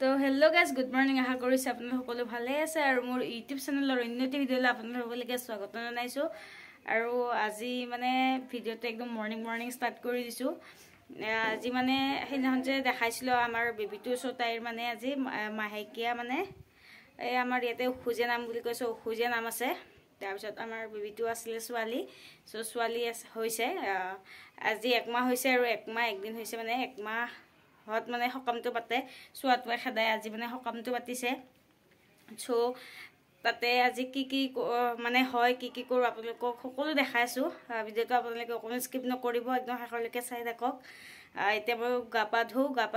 তো hello guys good morning আশা কৰিছোঁ আপোনালোক সকলো ভালে আছে আৰু মোৰ ইউটিউব চেনেলৰ অন্যটি ভিডিঅ'লৈ আপোনালোক সকলোকে স্বাগত জনাইছোঁ আৰু আজি মানে ভিডিঅ'টো একদম মৰ্নিং ষ্টাৰ্ট কৰি দিছোঁ আজি মানে সেইদিনাখন যে দেখাইছিলোঁ আমাৰ বেবিটো তাইৰ মানে আজি মাহেকীয়া মানে এই আমাৰ ইয়াতে উখুজীয়া নাম বুলি কৈছোঁ উখুজীয়া নাম আছে তাৰপিছত আমাৰ বেবিটো আছিলে ছোৱালী ছোৱালী হৈছে আজি একমাহ হৈছে আৰু একমাহ একদিন হৈছে মানে একমাহ হত মানে সকামটো পাতে সোৱাতোৱে খেদাই আজি মানে সকামটো পাতিছে তাতে আজি কি মানে হয় কি কৰোঁ আপোনালোকক সকলো দেখাইছোঁ ভিডিঅ'টো আপোনালোকে অকণমান স্কিপ নকৰিব একদম শেষলৈকে চাই থাকক এতিয়া মই গা পা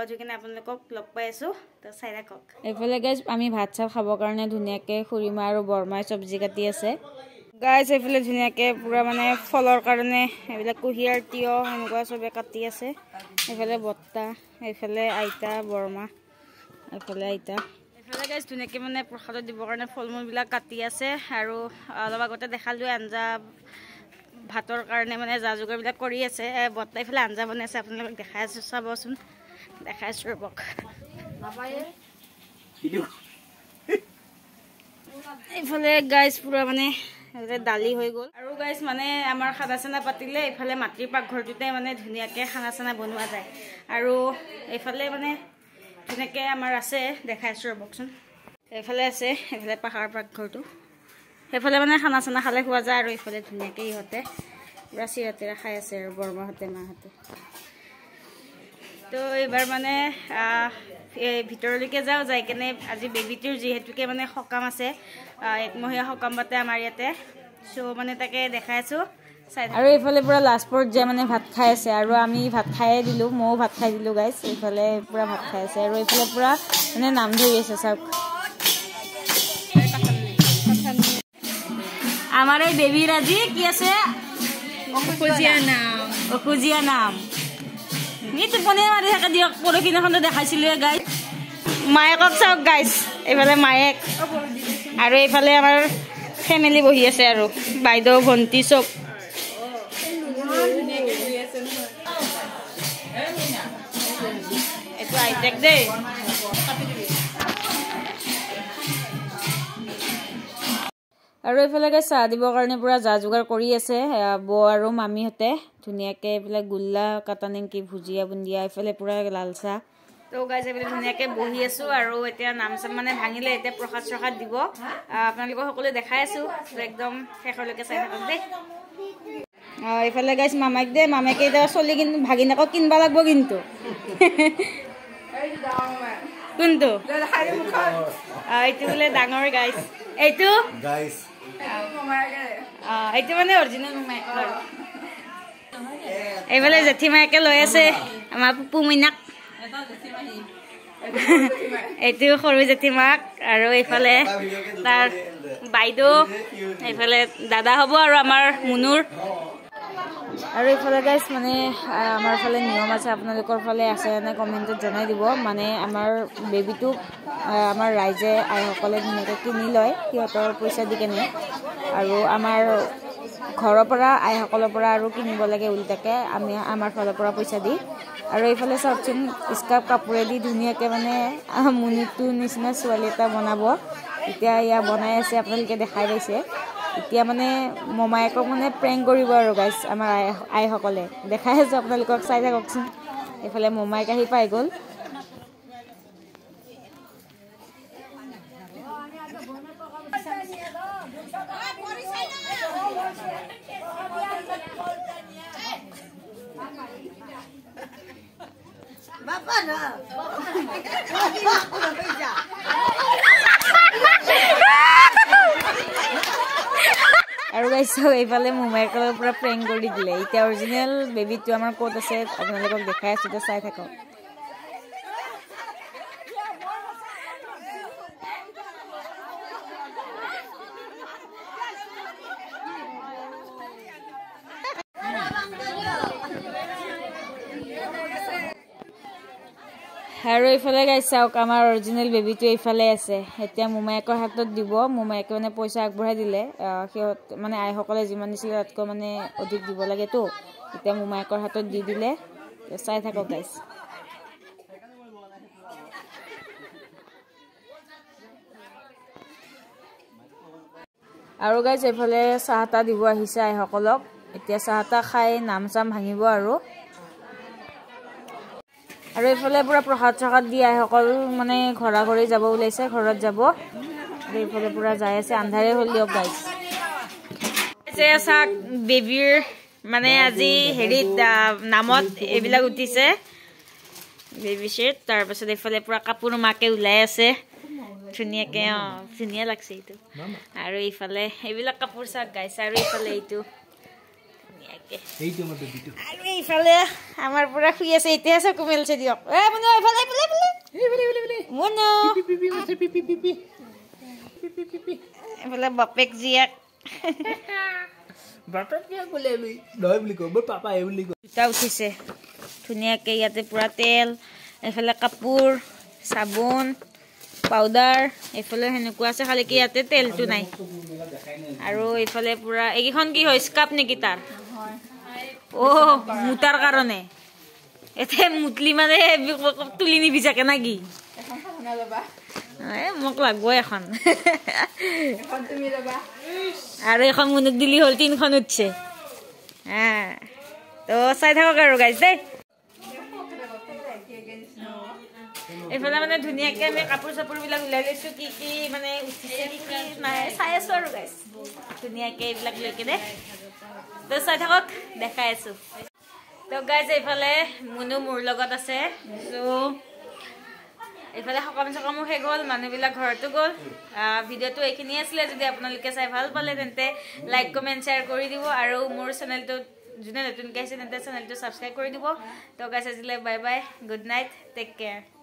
ধুই কিনে আপোনালোকক লগ পাই আছোঁ তো চাই থাকক এইফালে গাইজ আমি ভাত চাপ খাবৰ কাৰণে ধুনীয়াকৈ খুৰীমা আৰু বৰমাই চব্জি কাটি আছে গাইজ এইফালে ধুনীয়াকৈ পুৰা মানে ফলৰ কাৰণে এইবিলাক কুঁহিয়াৰ তিয়হ এনেকুৱা চবে কাটি আছে এইফালে বৰ্তা এইফালে আইতা বৰমা এইফালে আইতা এইফালে গাইজ ধুনীয়াকৈ মানে প্ৰসাদত দিবৰ কাৰণে ফল মূলবিলাক কাটি আছে আৰু অলপ আগতে দেখালোঁ আঞ্জা ভাতৰ কাৰণে মানে যা যোগাৰবিলাক কৰি আছে বৰ্তা এইফালে আঞ্জা বনাইছে আপোনালোকক দেখাই আছোঁ চাবচোন দেখাই আছোঁ ৰ'বক এইফালে গাইজ পুৰা মানে দালি হৈ গ'ল আৰু গাইজ মানে আমাৰ খানা চানা পাতিলে এইফালে মাটিৰ পাকঘৰটোতে মানে ধুনীয়াকৈ খানা চানা বনোৱা যায় আৰু এইফালে মানে ধুনীয়াকৈ আমাৰ আছে দেখাইছোঁ ৰ'বকচোন এইফালে আছে এইফালে পাহাৰ পাকঘৰটো সেইফালে মানে খানা চানা খালে খোৱা যায় আৰু এইফালে ধুনীয়াকৈ ইহঁতে পুৰা চিৰাতেৰে খাই আছে আৰু বৰমাহঁতে মাহঁতে তো এইবাৰ মানে ভিতৰলৈকে যাই কেনে আজি বেবিটোৰ যিহেতুকে মানে সকাম আছে একমহীয়া সকাম পাতে আমাৰ ইয়াতে মানে তাকে দেখাইছোঁ আৰু এইফালে পুৰা লাষ্ট পৰ্যায় মানে ভাত খাই আছে আৰু আমি ভাত খায়ে দিলোঁ ময়ো ভাত খাই দিলোঁ গাইজ এইফালে পুৰা ভাত খাই আছে আৰু এইফালে পুৰা মানে নাম ধৰি আছে চাওক আমাৰ এই বেবিৰ আজি কি আছে অখুজীয়া নাম টোপনি মাৰি থাকে দিয়ক পৰহিদিনাখনো দেখাইছিলোঁ গাইজ মায়েকক চাওক গাইজ এইফালে মায়েক আৰু এইফালে আমাৰ ফেমিলি বহি আছে আৰু বাইদেউ ভণ্টি চব এইটো আইতেক দেই আৰু এইফালে গাইজ চাহ দিবৰ কাৰণে পুৰা যা যোগাৰ কৰি আছে বৌ আৰু মামীহঁতে ধুনীয়াকৈ এইফালে গোল্লা কাটা নিমকি ভুজিয়া বুন্দিয়া এইফালে পুৰা লাল চাহ তো গাইজ এইফালে ধুনীয়াকৈ বহি আছোঁ আৰু এতিয়া নাম চাম মানে ভাঙিলে এতিয়া প্ৰসাদ দিব আপোনালোকক সকলোৱে দেখাই আছোঁ একদম শেষলৈকে চাই থাকক দেই এইফালে গাইজ মামাক দেই মামাকে এতিয়া চলি কিন্তু ভাগিনাকক কিনিব লাগিব কিন্তু কোনটো এইটো বোলে ডাঙৰ গাইজ এইটো এইটো মানে অৰিজিনেল মামাক এইফালে জেঠীমাকে লৈ আছে আমাৰ পুপু মইনাক এইটো সৰু জেঠীমাক আৰু এইফালে তাৰ বাইদেউ এইফালে দাদা হ'ব আৰু আমাৰ মুনুৰ আৰু এইফালে গাইজ মানে আমাৰ ফালে নিয়ম আছে আপোনালোকৰ ফালে আছে নে কমেণ্টত জনাই দিব মানে আমাৰ বেবিটোক আমাৰ ৰাইজে আইসকলে ধুনীয়াকৈ কিনি লয় সিহঁতৰ পইচা দি কেনে আৰু আমাৰ ঘৰৰ পৰা আইসকলৰ পৰা আৰু কিনিব লাগে উল্টাকৈ আমি আমাৰ ফালৰ পৰা পইচা দি আৰু এইফালে চাওকচোন স্কাৰ্ফ কাপোৰেদি ধুনীয়াকৈ মানে মুনুটোৰ নিচিনা ছোৱালী এটা বনাব এতিয়া এয়া বনাই আছে আপোনালোকে দেখাই পাইছে এতিয়া মানে মমায়েকক মানে প্ৰেংক কৰিব আৰু গাইজ আমাৰ আইসকলে দেখাই আছোঁ আপোনালোকক চাই থাককচোন এইফালে মমায়েক আহি পাই গ'ল আৰু গাইজ এইফালে মোমায়েকৰ পৰা প্ৰেংক কৰি দিলে এতিয়া অৰিজিনেল বেবিটো আমাৰ ক'ত আছে আপোনালোকক দেখাই আছোঁ তো চাই থাকক আৰু এইফালে গাইজ চাওক আমাৰ অৰিজিনেল বেবিটো এইফালে আছে এতিয়া মোমায়েকৰ হাতত দিব মোমায়েকে মানে পইচা আগবঢ়াই দিলে সিহঁত মানে আইসকলে যিমান দিছিলে তাতকৈ মানে অধিক দিব লাগেতো এতিয়া মোমায়েকৰ হাতত দি দিলে চাই থাকক গাইজ আৰু গাইজ এইফালে চাহ তাহ দিব আহিছে আইসকলক এতিয়া চাহ তাহ খাই নাম চাম ভাঙিব আৰু এইফালে পুৰা প্ৰসাদ চসাদ দি আইসকল মানে ঘৰা ঘৰি যাব ওলাইছে ঘৰত যাব আৰু এইফালে পুৰা যাই আছে আন্ধাৰে হ'ল দিয়ক গাইজ চাক বেবীৰ মানে আজি হেৰিত নামত এইবিলাক উঠিছে বেবী শ্বেড তাৰপাছত এইফালে পুৰা কাপোৰ মাকে ওলাই আছে ধুনীয়াকে ধুনীয়া লাগছে এইটো আৰু এইফালে এইবিলাক কাপোৰ চাক গাইছে আৰু এইফালে এইটো আৰু এইফালে আমাৰ পুৰা শুই আছে এতিয়া চকু মেলিছে দিয়ক এইফালে বাপেক জীয়েক দুটা উঠিছে ধুনীয়াকে ইয়াতে পুৰা তেল এইফালে কাপোৰ চাবোন পাউডাৰ এইফালে সেনেকুৱা আছে খালি কি ইয়াতে তেলটো নাই আৰু এইফালে পুৰা এইকেইখন কি হয় স্কাপ নেকি তাৰ মুতাৰ কাৰণে এতে মুতলি মানে তুলি নিবিচাকে নাকি মোক লাগব এখন আৰু এখন মুনুক দিলি হ'ল 3খন উঠছে তো চাই থাকক আৰু গাইজ দেই এইফালে মানে ধুনীয়াকে আমি কাপোৰ চাপোৰ বিলাক ওলাই লৈছো কি কি মানে উঠিছে কি কি নাই চাই আছো আৰু গাইজ ধুনীয়াকে এইবিলাক লৈ কেনে তো চাই থাকক দেখাই আছো তো গাইজ এইফালে মুনু মোৰ লগত আছে তো এইফালে সকাম চকামো শেষ গ'ল মানুহবিলাক ঘৰতো গ'ল ভিডিঅ'টো এইখিনিয়ে আছিলে যদি আপোনালোকে চাই ভাল পালে তেন্তে লাইক কমেণ্ট শ্বেয়াৰ কৰি দিব আৰু মোৰ চেনেলটো যোনে নতুনকৈ আহিছে তেন্তে চেনেলটো ছাবস্ক্ৰাইব কৰি দিব তো গাইজ আজিলৈ bye bye good night take care